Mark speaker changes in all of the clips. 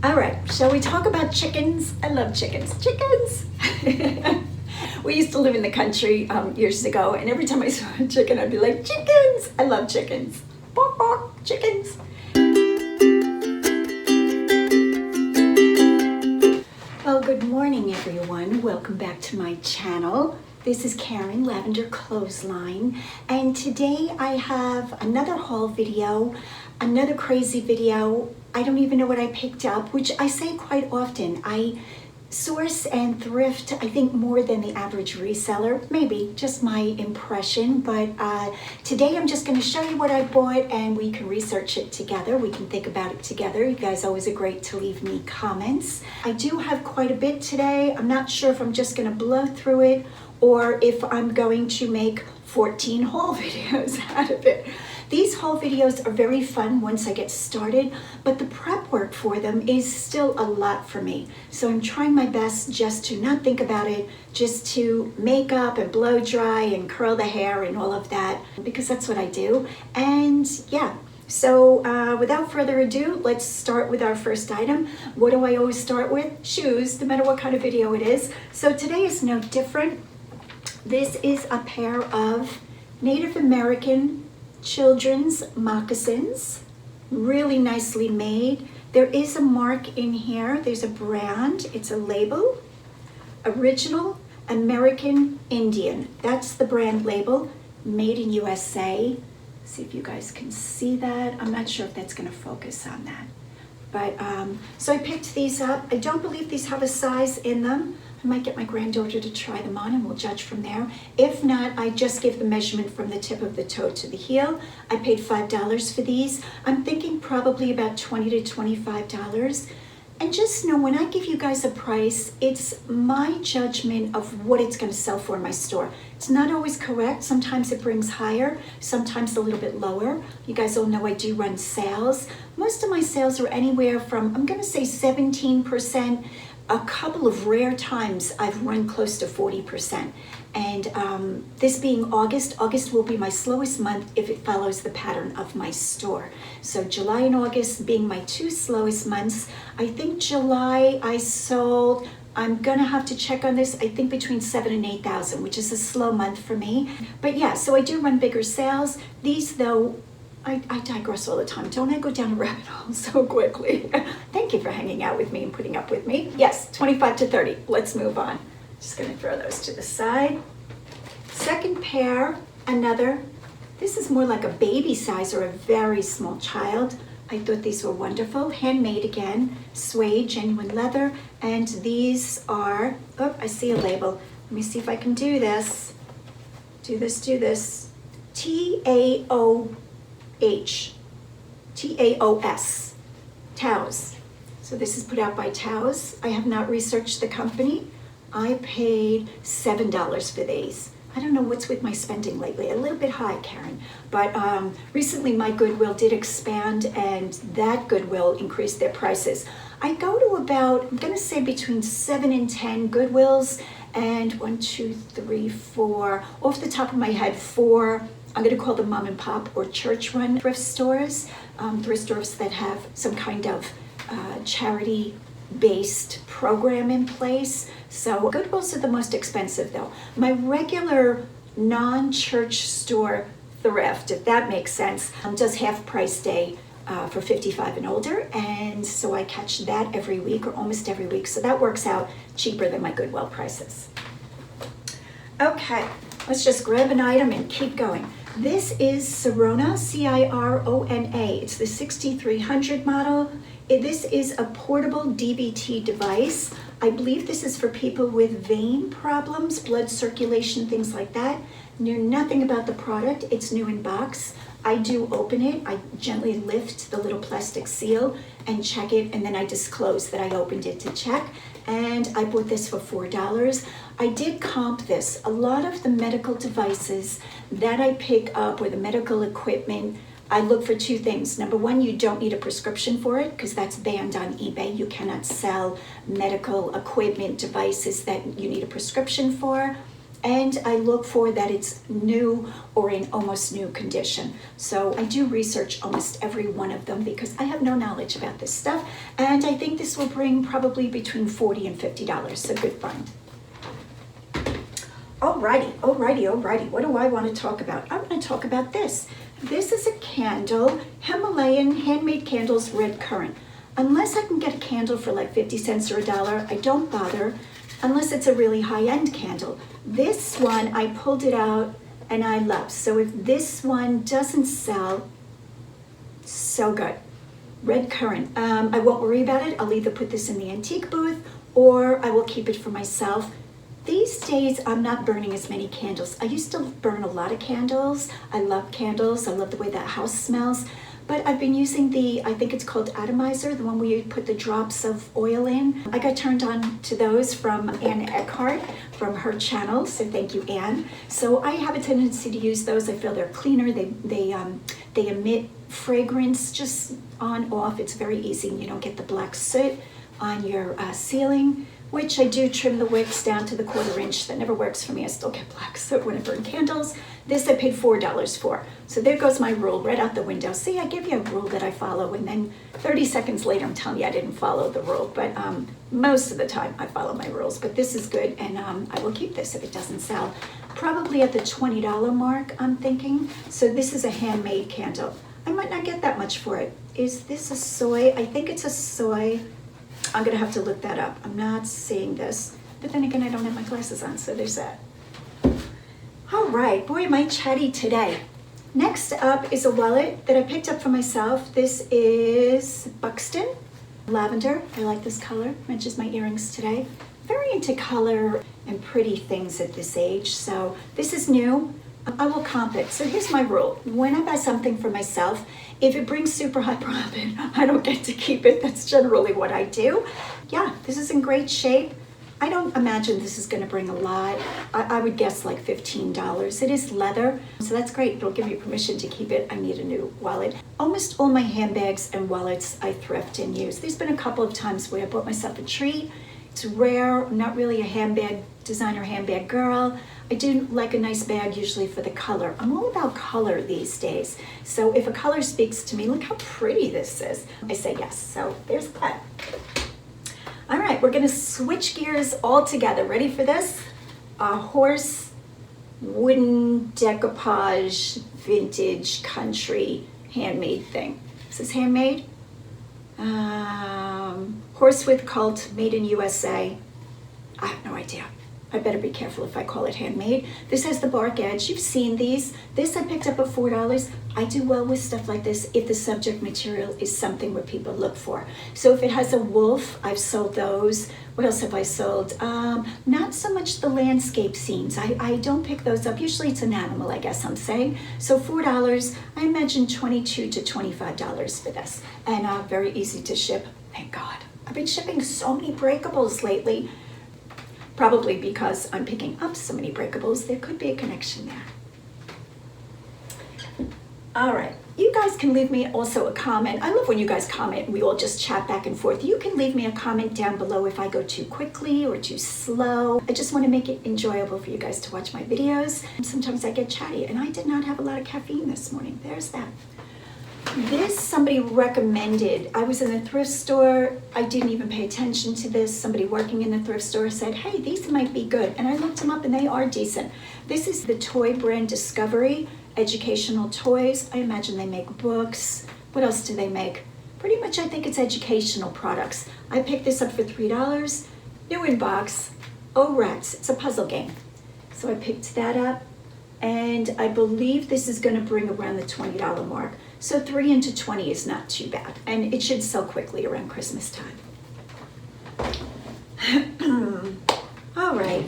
Speaker 1: All right, shall we talk about chickens? I love chickens. Chickens! We used to live in the country years ago, and every time I saw a chicken, I'd be like, chickens! I love chickens. Bark, bark, chickens. Well, good morning, everyone. Welcome back to my channel. This is Karen, Lavender Clothesline, and today I have another haul video, another crazy video. I don't even know what I picked up, which I say quite often. I source and thrift, I think, more than the average reseller. Maybe just my impression, but today I'm just going to show you what I bought and we can research it together. We can think about it together. You guys always are great to leave me comments. I do have quite a bit today. I'm not sure if I'm just going to blow through it or if I'm going to make 14 haul videos out of it. These haul videos are very fun once I get started, but the prep work for them is still a lot for me. So I'm trying my best just to not think about it, just to make up and blow dry and curl the hair and all of that, because that's what I do. And yeah, so without further ado, let's start with our first item. What do I always start with? Shoes, no matter what kind of video it is. So today is no different. This is a pair of Native American children's moccasins, really nicely made. There is a mark in here. There's a brand. It's a label. Original American Indian. That's the brand label. Made in USA. See if you guys can see that. I'm not sure if that's going to focus on that. But so I picked these up. I don't believe these have a size in them. I might get my granddaughter to try them on and we'll judge from there. If not, I just give the measurement from the tip of the toe to the heel. I paid $5 for these. I'm thinking probably about $20 to $25. And just know, when I give you guys a price, it's my judgment of what it's going to sell for in my store. It's not always correct. Sometimes it brings higher, sometimes a little bit lower. You guys all know I do run sales. Most of my sales are anywhere from, I'm going to say 17%. A couple of rare times I've run close to 40%. And this being August will be my slowest month if it follows the pattern of my store. So July and August being my two slowest months. I think July I sold, I'm gonna have to check on this, I think between 7,000 and 8,000, which is a slow month for me. But yeah, so I do run bigger sales. These though, I digress all the time. Don't I go down a rabbit hole so quickly? Thank you for hanging out with me and putting up with me. Yes, 25 to 30. Let's move on. Just gonna throw those to the side. Second pair, another. This is more like a baby size or a very small child. I thought these were wonderful. Handmade again, suede, genuine leather. And these are, oh, I see a label. Let me see if I can do this. Do this. Taos, Taos. So this is put out by Taos. I have not researched the company. I paid $7 for these. I don't know what's with my spending lately. A little bit high, Karen. But recently my Goodwill did expand, and that Goodwill increased their prices. I go to about, I'm going to say between 7 and 10 Goodwills, and 1, 2, 3, 4, off the top of my head, 4. I'm going to call them mom and pop or church run thrift stores that have some kind of charity based program in place. So Goodwills are the most expensive though. My regular non-church store thrift, if that makes sense, does half price day for 55 and older, and so I catch that every week or almost every week, so that works out cheaper than my Goodwill prices. Okay, let's just grab an item and keep going. This is Cirona, C-I-R-O-N-A. It's the 6300 model. This is a portable DVT device. I believe this is for people with vein problems, blood circulation, things like that. Knew nothing about the product. It's new in box. I do open it. I gently lift the little plastic seal and check it, and then I disclose that I opened it to check. And I bought this for $4. I did comp this. A lot of the medical devices that I pick up, or the medical equipment, I look for two things. Number one, you don't need a prescription for it because that's banned on eBay. You cannot sell medical equipment devices that you need a prescription for. and I look for that it's new or in almost new condition. So I do research almost every one of them because I have no knowledge about this stuff, and I think this will bring probably between $40 and $50, so good find. Alrighty, what do I want to talk about? I want to talk about this. This is a candle, Himalayan handmade candles, red currant. Unless I can get a candle for like 50 cents or $1, I don't bother, unless it's a really high-end candle. This one, I pulled it out and I love. So if this one doesn't sell, so good. Red currant. I won't worry about it. I'll either put this in the antique booth or I will keep it for myself. These days, I'm not burning as many candles. I used to burn a lot of candles. I love candles. I love the way that house smells. But I've been using the, I think it's called atomizer, the one where you put the drops of oil in. I got turned on to those from Ann Eckhart, from her channel, so thank you, Ann. So I have a tendency to use those. I feel they're cleaner. They emit fragrance just on, off. It's very easy. You don't get the black soot on your ceiling, which I do trim the wicks down to the 1/4 inch. That never works for me. I still get black soot when I burn candles. This I paid $4 for. So there goes my rule right out the window. See, I give you a rule that I follow, and then 30 seconds later I'm telling you I didn't follow the rule. But most of the time I follow my rules. But this is good, and I will keep this if it doesn't sell. Probably at the $20 mark, I'm thinking. So this is a handmade candle. I might not get that much for it. Is this a soy? I think it's a soy. I'm gonna have to look that up. I'm not seeing this. But then again, I don't have my glasses on, so there's that. All right, boy, am I chatty today. Next up is a wallet that I picked up for myself. This is Buxton Lavender. I like this color, matches my earrings today. Very into color and pretty things at this age, so this is new. I will comp it. So here's my rule. When I buy something for myself, if it brings super high profit, I don't get to keep it. That's generally what I do. Yeah, this is in great shape. I don't imagine this is going to bring a lot. I would guess like $15. It is leather, so that's great. It'll give me permission to keep it. I need a new wallet. Almost all my handbags and wallets I thrift and use. There's been a couple of times where I bought myself a treat. It's rare. I'm not really a handbag, designer handbag girl. I do like a nice bag usually for the color. I'm all about color these days. So if a color speaks to me, look how pretty this is, I say yes. So there's that. All right, we're gonna switch gears all together. Ready for this? A horse wooden decoupage vintage country handmade thing. Is this handmade? Horsewith cult, made in USA. I have no idea. I better be careful if I call it handmade. This has the bark edge. You've seen these. This I picked up at $4. I do well with stuff like this if the subject material is something where people look for. So if it has a wolf, I've sold those. What else have I sold? Not so much the landscape scenes. I don't pick those up. Usually it's an animal, I guess I'm saying. So $4, I imagine $22 to $25 for this. And very easy to ship, thank God. I've been shipping so many breakables lately. Probably because I'm picking up so many breakables, there could be a connection there. All right, you guys can leave me also a comment. I love when you guys comment and we all just chat back and forth. You can leave me a comment down below if I go too quickly or too slow. I just want to make it enjoyable for you guys to watch my videos. And sometimes I get chatty, and I did not have a lot of caffeine this morning. There's that. This somebody recommended. I was in a thrift store. I didn't even pay attention to this. Somebody working in the thrift store said, hey, these might be good. And I looked them up and they are decent. This is the toy brand Discovery, educational toys. I imagine they make books. What else do they make? Pretty much I think it's educational products. I picked this up for $3. New in box. Oh, rats. It's a puzzle game. So I picked that up. And I believe this is going to bring around the $20 mark. So 3 into 20 is not too bad. And it should sell quickly around Christmas time. All right.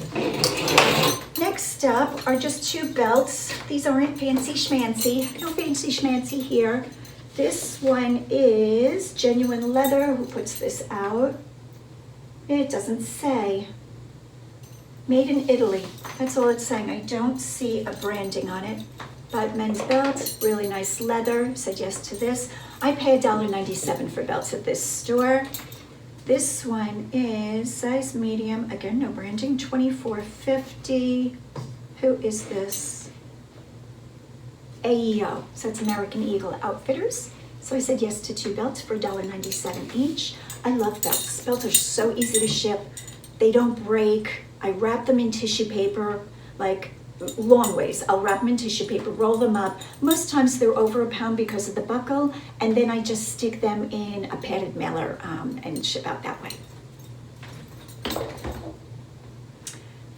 Speaker 1: Next up are just 2 belts. These aren't fancy schmancy. No fancy schmancy here. This one is genuine leather. Who puts this out? It doesn't say. Made in Italy. That's all it's saying. I don't see a branding on it. But men's belt, really nice leather. Said yes to this. I pay $1.97 for belts at this store. This one is size medium, again, no branding, $24.50. Who is this? AEO, so it's American Eagle Outfitters. So I said yes to 2 belts for $1.97 each. I love belts. Belts are so easy to ship. They don't break. I wrap them in tissue paper, like long ways. I'll wrap them in tissue paper, roll them up. Most times they're over a pound because of the buckle, and then I just stick them in a padded mailer and ship out that way.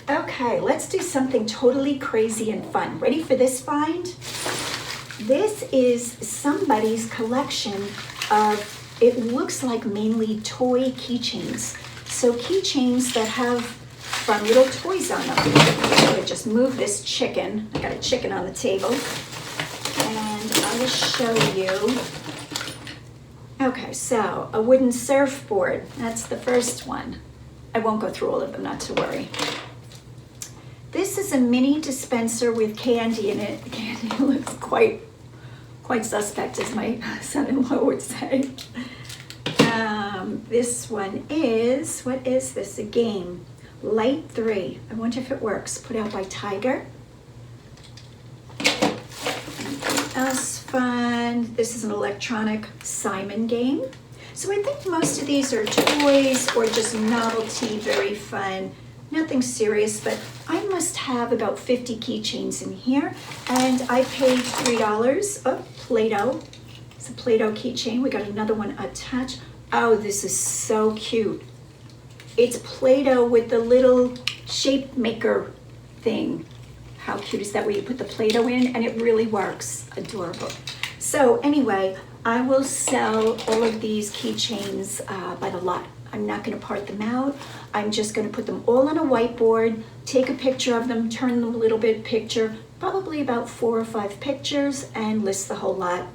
Speaker 1: Okay, let's do something totally crazy and fun. Ready for this find? This is somebody's collection of, it looks like mainly toy keychains. So keychains that have fun little toys on them. I'm gonna just move this chicken. I got a chicken on the table. And I will show you. Okay, so a wooden surfboard. That's the first one. I won't go through all of them, not to worry. This is a mini dispenser with candy in it. Candy looks quite suspect, as my son-in-law would say. This one is, what is this? A game. Light 3. I wonder if it works. Put out by Tiger. Anything else fun? This is an electronic Simon game. So I think most of these are toys or just novelty, very fun. Nothing serious, but I must have about 50 keychains in here. And I paid $3. Oh, Play-Doh. It's a Play-Doh keychain. We got another one attached. Oh, this is so cute. It's Play-Doh with the little shape maker thing. How cute is that, where you put the Play-Doh in and it really works. Adorable. So anyway, I will sell all of these keychains by the lot. I'm not going to part them out. I'm just going to put them all on a whiteboard, take a picture of them, turn them a little bit picture, probably about 4 or 5 pictures, and list the whole lot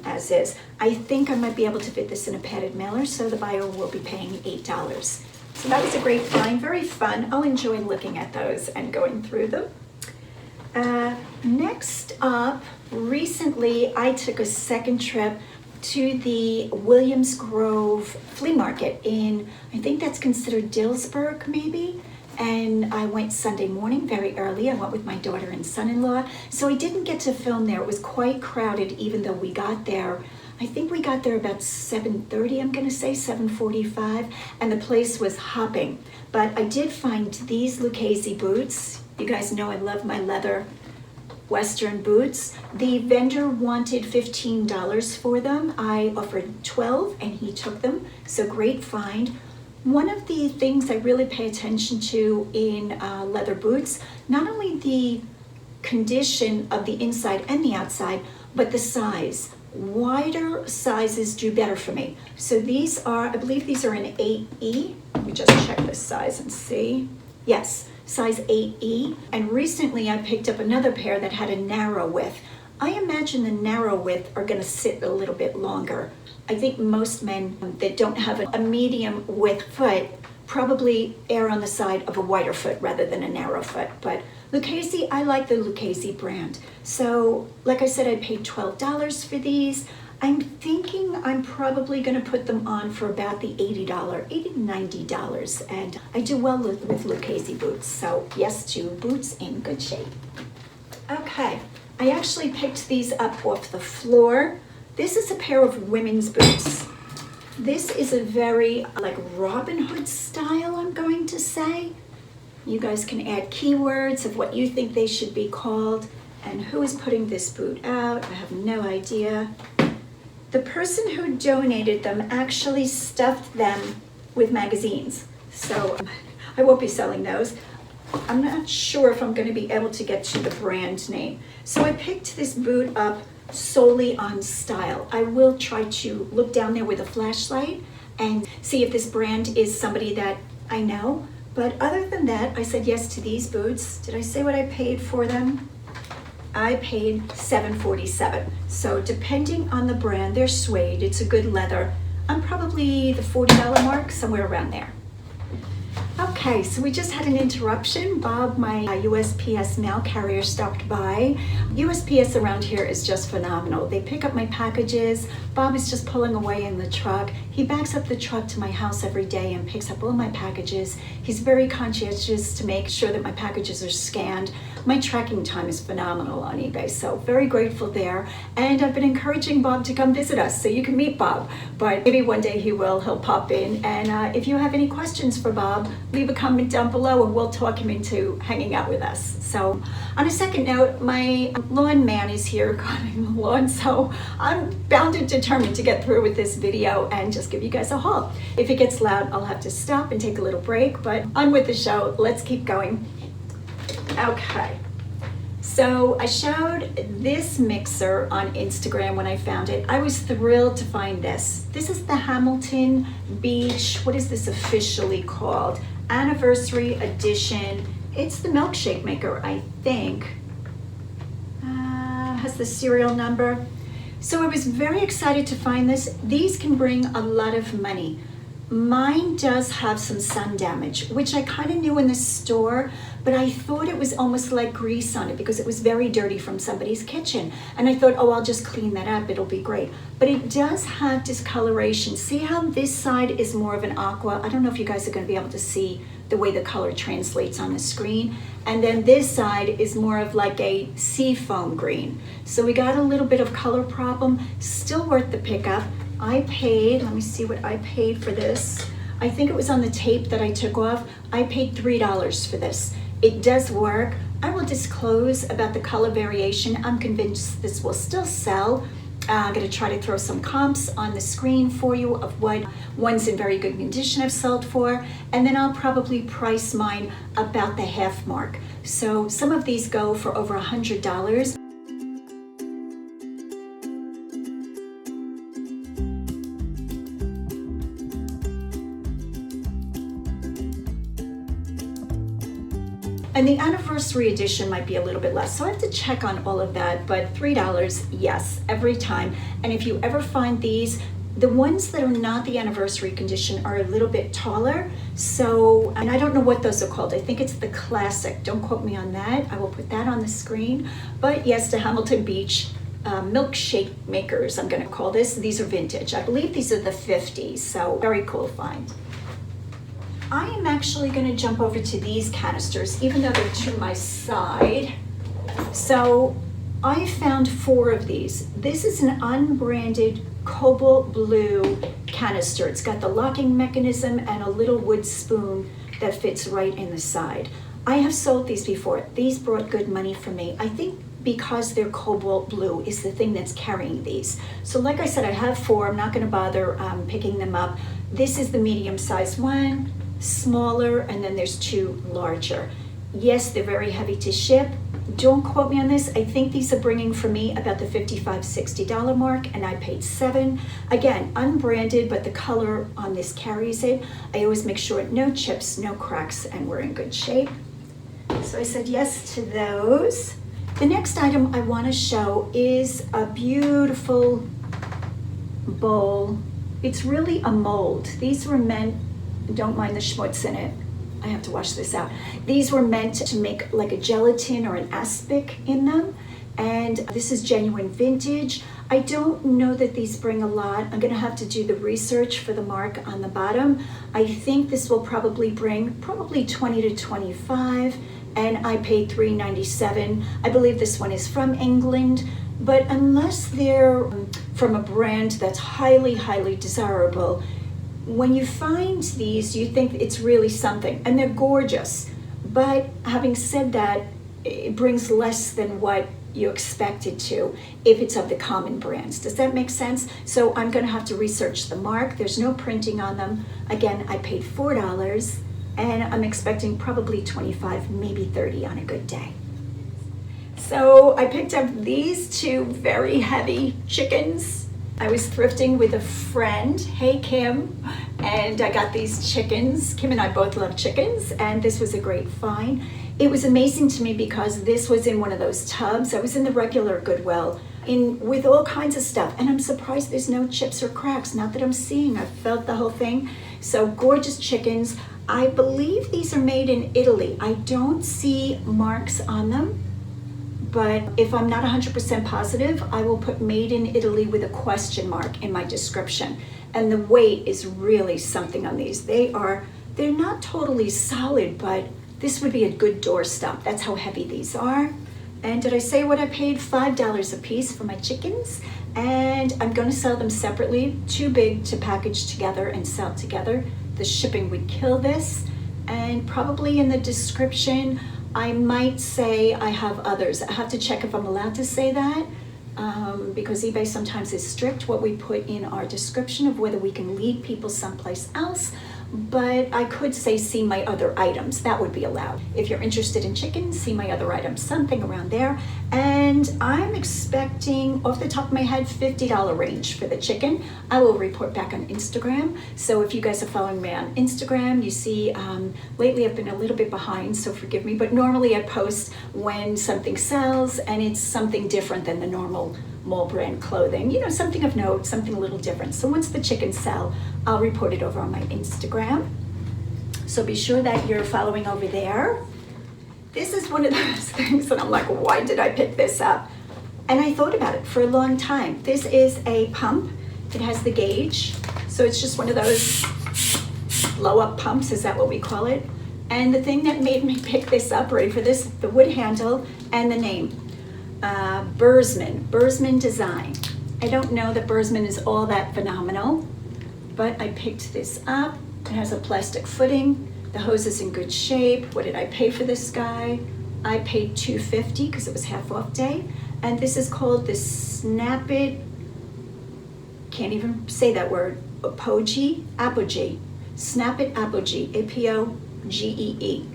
Speaker 1: as is. I think I might be able to fit this in a padded mailer, so the buyer will be paying $8. So that was a great find, very fun. I'll enjoy looking at those and going through them. Next up, recently I took a second trip to the Williams Grove flea market in, I think that's considered Dillsburg maybe, and I went Sunday morning very early. I went with my daughter and son-in-law, so I didn't get to film there. It was quite crowded even though we got there. I think we got there about 7:30, I'm gonna say 7:45, and the place was hopping. But I did find these Lucchese boots. You guys know I love my leather Western boots. The vendor wanted $15 for them. I offered $12 and he took them, so great find. One of the things I really pay attention to in leather boots, not only the condition of the inside and the outside, but the size. Wider sizes do better for me. So these are, I believe these are an 8E. Let me just check this size and see. Yes, size 8E. And recently I picked up another pair that had a narrow width. I imagine the narrow width are gonna sit a little bit longer. I think most men that don't have a medium width foot probably err on the side of a wider foot rather than a narrow foot. But Lucchese, I like the Lucchese brand. So like I said, I paid $12 for these. I'm thinking I'm probably gonna put them on for about the $80 to $90. And I do well with Lucchese boots. So yes to boots in good shape. Okay, I actually picked these up off the floor. This is a pair of women's boots. This is a very like Robin Hood style, I'm going to say. You guys can add keywords of what you think they should be called. And who is putting this boot out? I have no idea. The person who donated them actually stuffed them with magazines. So I won't be selling those. I'm not sure if I'm going to be able to get to the brand name. So I picked this boot up solely on style. I will try to look down there with a flashlight and see if this brand is somebody that I know. But other than that, I said yes to these boots. Did I say what I paid for them? I paid $7.47. So depending on the brand, they're suede, it's a good leather. I'm probably the $40 mark, somewhere around there. Okay, so we just had an interruption. Bob, my USPS mail carrier, stopped by. USPS around here is just phenomenal. They pick up my packages. Bob is just pulling away in the truck. He backs up the truck to my house every day and picks up all my packages. He's very conscientious to make sure that my packages are scanned. My tracking time is phenomenal on eBay, so very grateful there. And I've been encouraging Bob to come visit us so you can meet Bob. But maybe one day he will. He'll pop in. And if you have any questions for Bob, leave a comment down below and we'll talk him into hanging out with us. So on a second note, my lawn man is here cutting the lawn, so I'm bound and determined to get through with this video and just give you guys a haul. If it gets loud, I'll have to stop and take a little break, but on with the show. Let's keep going. Okay. So I showed this mixer on Instagram when I found it. I was thrilled to find this. This is the Hamilton Beach, what is this officially called? Anniversary edition. It's the milkshake maker, I think. Has the serial number. So I was very excited to find this. These can bring a lot of money. Mine does have some sun damage, which I kind of knew in the store, but I thought it was almost like grease on it because it was very dirty from somebody's kitchen. And I thought, oh, I'll just clean that up, it'll be great. But it does have discoloration. See how this side is more of an aqua? I don't know if you guys are going to be able to see the way the color translates on the screen. And then this side is more of like a seafoam green. So we got a little bit of color problem, still worth the pickup. I paid, let me see what I paid for this. I think it was on the tape that I took off. I paid $3 for this. It does work. I will disclose about the color variation. I'm convinced this will still sell. I'm going to try to throw some comps on the screen for you of what ones in very good condition have sold for, and then I'll probably price mine about the half mark. So some of these go for over $100. And the anniversary edition might be a little bit less. So I have to check on all of that, but $3, yes, every time. And if you ever find these, the ones that are not the anniversary condition are a little bit taller. So, and I don't know what those are called. I think it's the classic. Don't quote me on that. I will put that on the screen. But yes, the Hamilton Beach milkshake makers, I'm gonna call this. These are vintage. I believe these are the 50s, so very cool find. I am actually going to jump over to these canisters, even though they're to my side. So I found 4 of these. This is an unbranded cobalt blue canister. It's got the locking mechanism and a little wood spoon that fits right in the side. I have sold these before. These brought good money for me. I think because they're cobalt blue is the thing that's carrying these. So like I said, I have 4. I'm not going to bother picking them up. This is the medium size one, smaller, and then there's 2 larger. Yes, they're very heavy to ship. Don't quote me on this. I think these are bringing for me about the $55, $60 mark, and I paid $7. Again, unbranded, but the color on this carries it. I always make sure no chips, no cracks, and we're in good shape. So I said yes to those. The next item I want to show is a beautiful bowl. It's really a mold. These were meant, don't mind the schmutz in it, I have to wash this out. These were meant to make like a gelatin or an aspic in them, and this is genuine vintage. I don't know that these bring a lot. I'm gonna have to do the research for the mark on the bottom. I think this will probably bring 20 to 25, and I paid $3.97. I believe this one is from England, but unless they're from a brand that's highly, highly desirable, when you find these, you think it's really something, and they're gorgeous. But having said that, it brings less than what you expect it to if it's of the common brands. Does that make sense? So I'm gonna have to research the mark. There's no printing on them. Again, I paid $4, and I'm expecting probably 25, maybe 30 on a good day. So I picked up these 2 very heavy chickens. I was thrifting with a friend, hey Kim, and I got these chickens. Kim and I both love chickens, and this was a great find. It was amazing to me because this was in one of those tubs. I was in the regular Goodwill with all kinds of stuff, and I'm surprised there's no chips or cracks. Not that I'm seeing, I've felt the whole thing. So gorgeous chickens. I believe these are made in Italy. I don't see marks on them, but if I'm not 100% positive, I will put made in Italy with a question mark in my description. And the weight is really something on these. They're not totally solid, but this would be a good doorstop. That's how heavy these are. And did I say what I paid? $5 a piece for my chickens. And I'm gonna sell them separately, too big to package together and sell together. The shipping would kill this. And probably in the description, I might say I have others. I have to check if I'm allowed to say that, because eBay sometimes is strict what we put in our description of whether we can lead people someplace else. But I could say, see my other items. That would be allowed. If you're interested in chickens, see my other items, something around there. And I'm expecting, off the top of my head, $50 range for the chicken. I will report back on Instagram. So if you guys are following me on Instagram, you see, lately I've been a little bit behind, so forgive me. But normally I post when something sells and it's something different than the normal mall brand clothing, you know, something of note, something a little different. So once the chickens sell, I'll report it over on my Instagram. So be sure that you're following over there. This is one of those things that I'm like, why did I pick this up? And I thought about it for a long time. This is a pump. It has the gauge. So it's just one of those blow up pumps, is that what we call it? And the thing that made me pick this up, ready for this, the wood handle and the name. Bursman Design. I don't know that Bursman is all that phenomenal, but I picked this up. It has a plastic footing. The hose is in good shape. What did I pay for this guy? I paid $2.50 because it was half off day. And this is called the Snap It, can't even say that word, Apogee. Snap It Apogee, Apogee.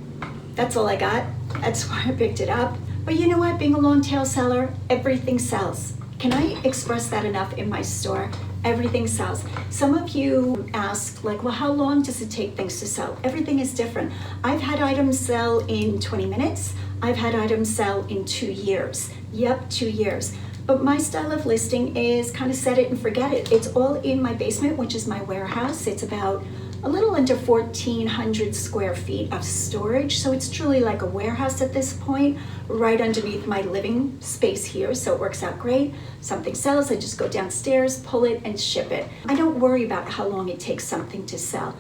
Speaker 1: That's all I got. That's why I picked it up. But you know what, being a long tail seller, everything sells. Can I express that enough in my store? Everything sells. Some of you ask, like, well, how long does it take things to sell? Everything is different. I've had items sell in 20 minutes. I've had items sell in 2 years. Yep, 2 years. But my style of listing is kind of set it and forget it. It's all in my basement, which is my warehouse. It's about a little under 1,400 square feet of storage. So it's truly like a warehouse at this point, right underneath my living space here. So it works out great. Something sells, I just go downstairs, pull it and ship it. I don't worry about how long it takes something to sell.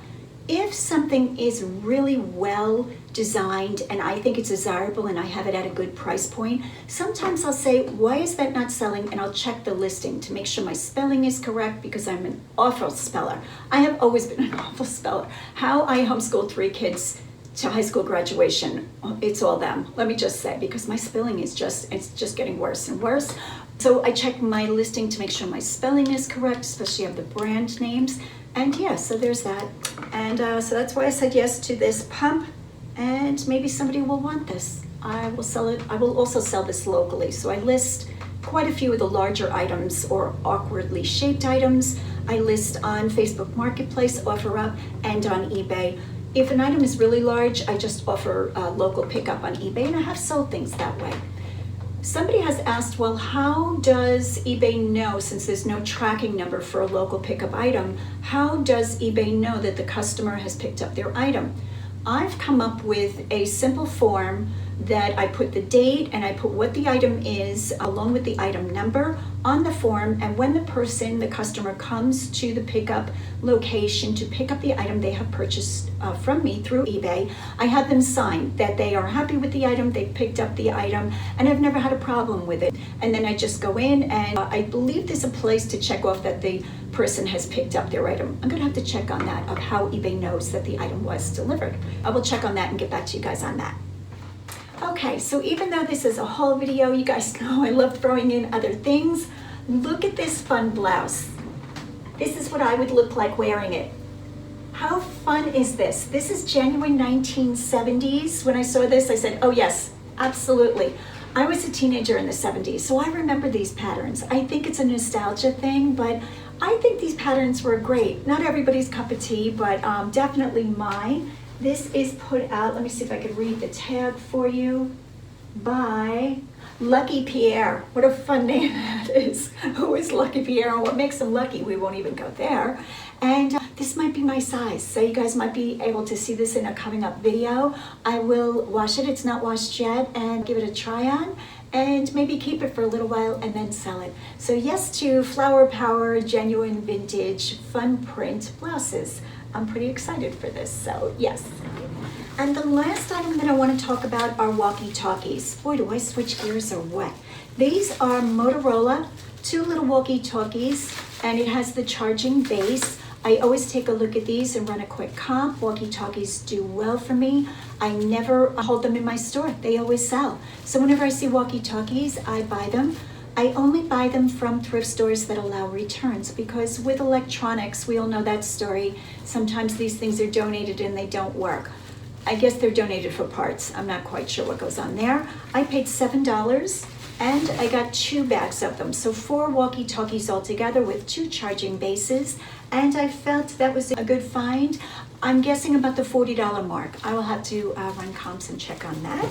Speaker 1: If something is really well designed and I think it's desirable and I have it at a good price point, sometimes I'll say, why is that not selling? And I'll check the listing to make sure my spelling is correct, because I'm an awful speller. I have always been an awful speller. How I homeschooled 3 kids to high school graduation, it's all them. Let me just say, because my spelling is just getting worse and worse. So I check my listing to make sure my spelling is correct, especially of the brand names. And yeah, so there's that. And so that's why I said yes to this pump. And maybe somebody will want this. I will sell it. I will also sell this locally. So I list quite a few of the larger items or awkwardly shaped items. I list on Facebook Marketplace, OfferUp, and on eBay. If an item is really large, I just offer local pickup on eBay, and I have sold things that way. Somebody has asked, well, how does eBay know, since there's no tracking number for a local pickup item, how does eBay know that the customer has picked up their item? I've come up with a simple form that I put the date and I put what the item is along with the item number on the form, and when the customer comes to the pickup location to pick up the item they have purchased from me through eBay, I have them sign that they are happy with the item, they picked up the item, and I've never had a problem with it. And then I just go in and I believe there's a place to check off that the person has picked up their item. I'm gonna have to check on that, of how eBay knows that the item was delivered. I will check on that and get back to you guys on that. Okay, so even though this is a haul video, you guys know I love throwing in other things. Look at this fun blouse. This is what I would look like wearing it. How fun is this? This is genuine 1970s. When I saw this, I said, oh yes, absolutely. I was a teenager in the 70s, so I remember these patterns. I think it's a nostalgia thing, but I think these patterns were great. Not everybody's cup of tea, but definitely mine. This is put out, let me see if I can read the tag for you, by Lucky Pierre. What a fun name that is. Who is Lucky Pierre and what makes him lucky? We won't even go there. And this might be my size. So you guys might be able to see this in a coming up video. I will wash it, it's not washed yet, and give it a try on, and maybe keep it for a little while and then sell it. So yes to flower power, genuine vintage, fun print blouses. I'm pretty excited for this, so yes. And the last item that I want to talk about are walkie-talkies. Boy, do I switch gears or what? These are Motorola, 2 little walkie-talkies, and it has the charging base. I always take a look at these and run a quick comp. Walkie-talkies do well for me. I never hold them in my store. They always sell. So whenever I see walkie-talkies, I buy them. I only buy them from thrift stores that allow returns, because with electronics, we all know that story. Sometimes these things are donated and they don't work. I guess they're donated for parts. I'm not quite sure what goes on there. I paid $7 and I got 2 bags of them. So 4 walkie-talkies altogether with 2 charging bases. And I felt that was a good find. I'm guessing about the $40 mark. I will have to run comps and check on that.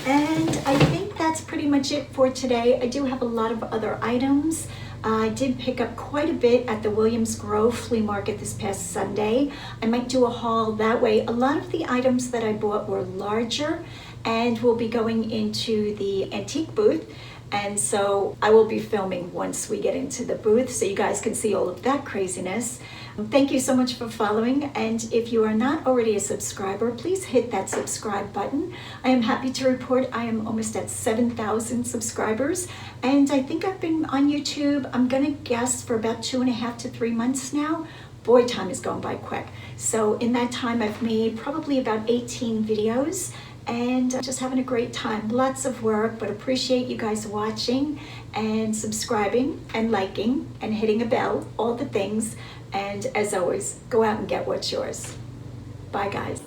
Speaker 1: And I think that's pretty much it for today. I do have a lot of other items. I did pick up quite a bit at the Williams Grove flea market this past Sunday. I might do a haul that way. A lot of the items that I bought were larger and will be going into the antique booth. And so I will be filming once we get into the booth so you guys can see all of that craziness. Thank you so much for following, and if you are not already a subscriber, please hit that subscribe button. I am happy to report I am almost at 7,000 subscribers, and I think I've been on YouTube, I'm gonna guess, for about 2.5 to 3 months now. Boy, time is going by quick. So in that time I've made probably about 18 videos, and just having a great time. Lots of work, but appreciate you guys watching and subscribing and liking and hitting a bell, all the things. And as always, go out and get what's yours. Bye guys.